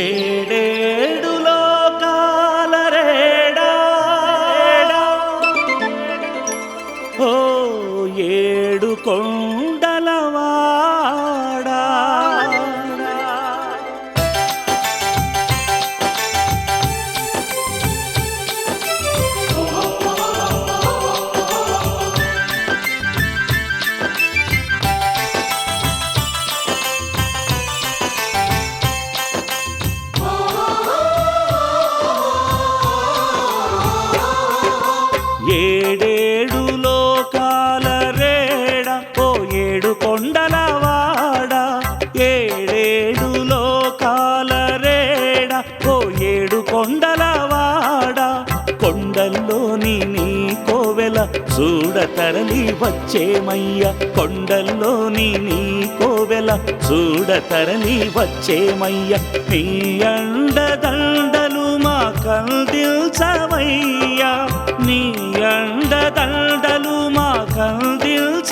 ఏడేడు లోకాల రేడా ఓ ఏడు కొండలవాడా ఏడేడు లోకాల రేడ ఓ ఏడు కొండలవాడ ఏడేడు లోకాల రేడ ఓ ఏడు కొండలవాడ కొండల్లోని నీ కోవెల చూడ తరలి వచ్చేమయ్య కొండల్లోని నీ కోవెల చూడ తరలి వచ్చేమయ్య నీ అండదండలు మా కందిల్చవయ్యా నీ అండదండలు మా కందిల్చవయ్యా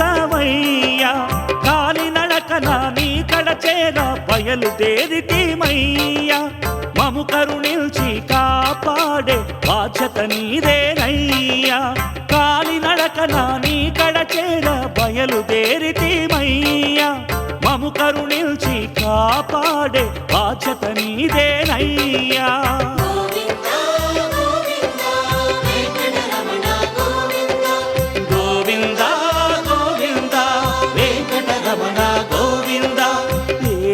కాలినడకన నీ కడచేర బయలుదేరితిమయ్యా మము కరుణిల్చి కాపాడే బాధ్యత నీదేనయ్యా కాలినడకన నీ కడచేర బయలుదేరితిమయ్యా మము కరుణిల్చి కాపాడే బాధ్యత నీదేనయ్యా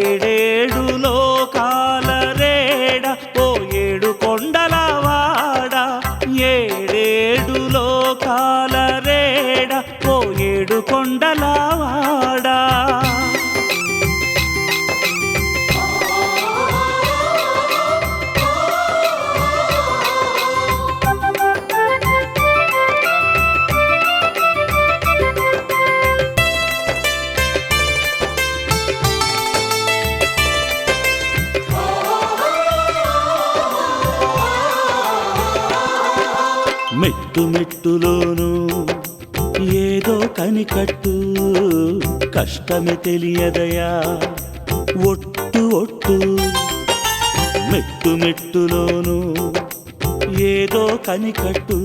ఏడేడు లోకాల రేడ ఓ ఏడు కొండలవాడ ఏడేడు లోకాల రేడ ఓ ఏడు కొండలవాడ మెట్టు మెట్టులోనూ ఏదో కనికట్టు కష్టమే తెలియదయా ఒట్టు ఒట్టు మెట్టు మెట్టులోనూ ఏదో కనికట్టు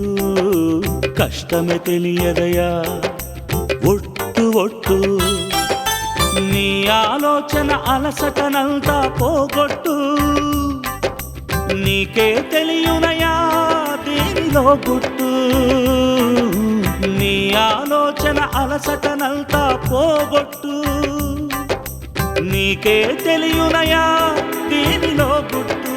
కష్టమే తెలియదయా ఒట్టు ఒట్టు నీ ఆలోచన అలసటనంతా పోగొట్టు నీకే తెలియనయా దీనిలో గుట్టు నీ ఆలోచన అలసటనంతా పోగొట్టు నీకే తెలియనయా దీనిలో గుట్టు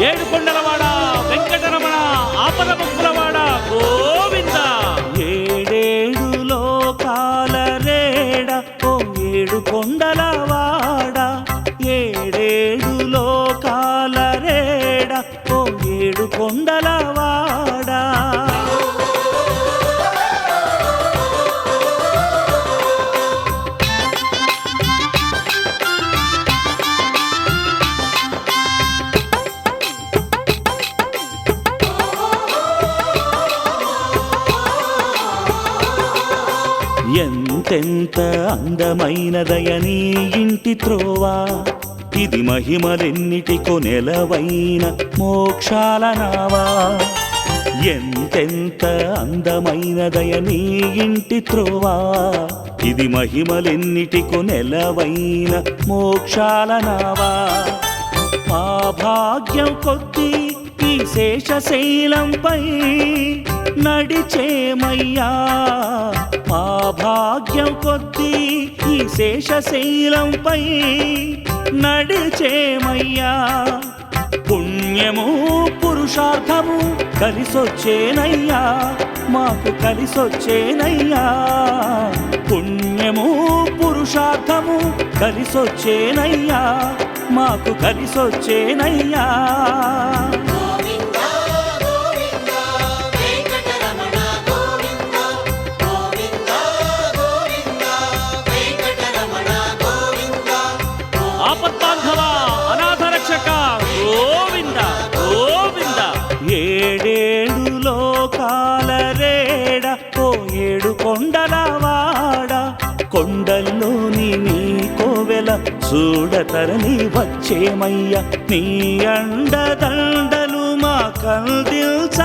ఏడు కొండలవాడ వెంకటరమణ ఆపద ముక్కులవాడ గోవింద ఏడేడు లోకాల రేడ ఓ ఏడు కొండలవాడ ఏడేడు లోకాల రేడ ఓ ఏడు కొండలవాడ ఎంతెంత అందమైనదయ నీ ఇంటి త్రోవా ఇది మహిమలెన్నిటికో నెలవైన మోక్షాల నావా ఎంతెంత అందమైనదయ నీ ఇంటి త్రోవా ఇది మహిమలెన్నిటికో నెలవైన మోక్షాల నావా మా భాగ్యం కొద్దీ ఈ శేషశైలంపై నడిచేమయ్యా మా భాగ్యం కొద్దీ ఈ శేషశైలంపై నడిచేమయ్యా పుణ్యము పురుషార్థము కలిసొచ్చేనయ్యా మాకు కలిసొచ్చేనయ్యా పుణ్యము పురుషార్థము కలిసొచ్చేనయ్యా మాకు కలిసొచ్చేనయ్యా ఆపద్బాంధవ అనాథ రక్షక గోవింద గోవింద ఏ వాడ కొండల్లోని నీ కోవెల చూడతరలి వచ్చేమయ్యా నీ అండదండలు మా కందిల్చవయ్యా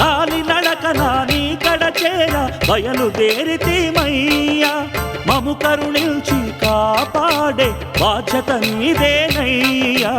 కాలి నడకన నీ కడచేర బయలుదేరితేమయ్యా మము కరుణించి కాపాడే బాధ్యత నీదేనయ్యా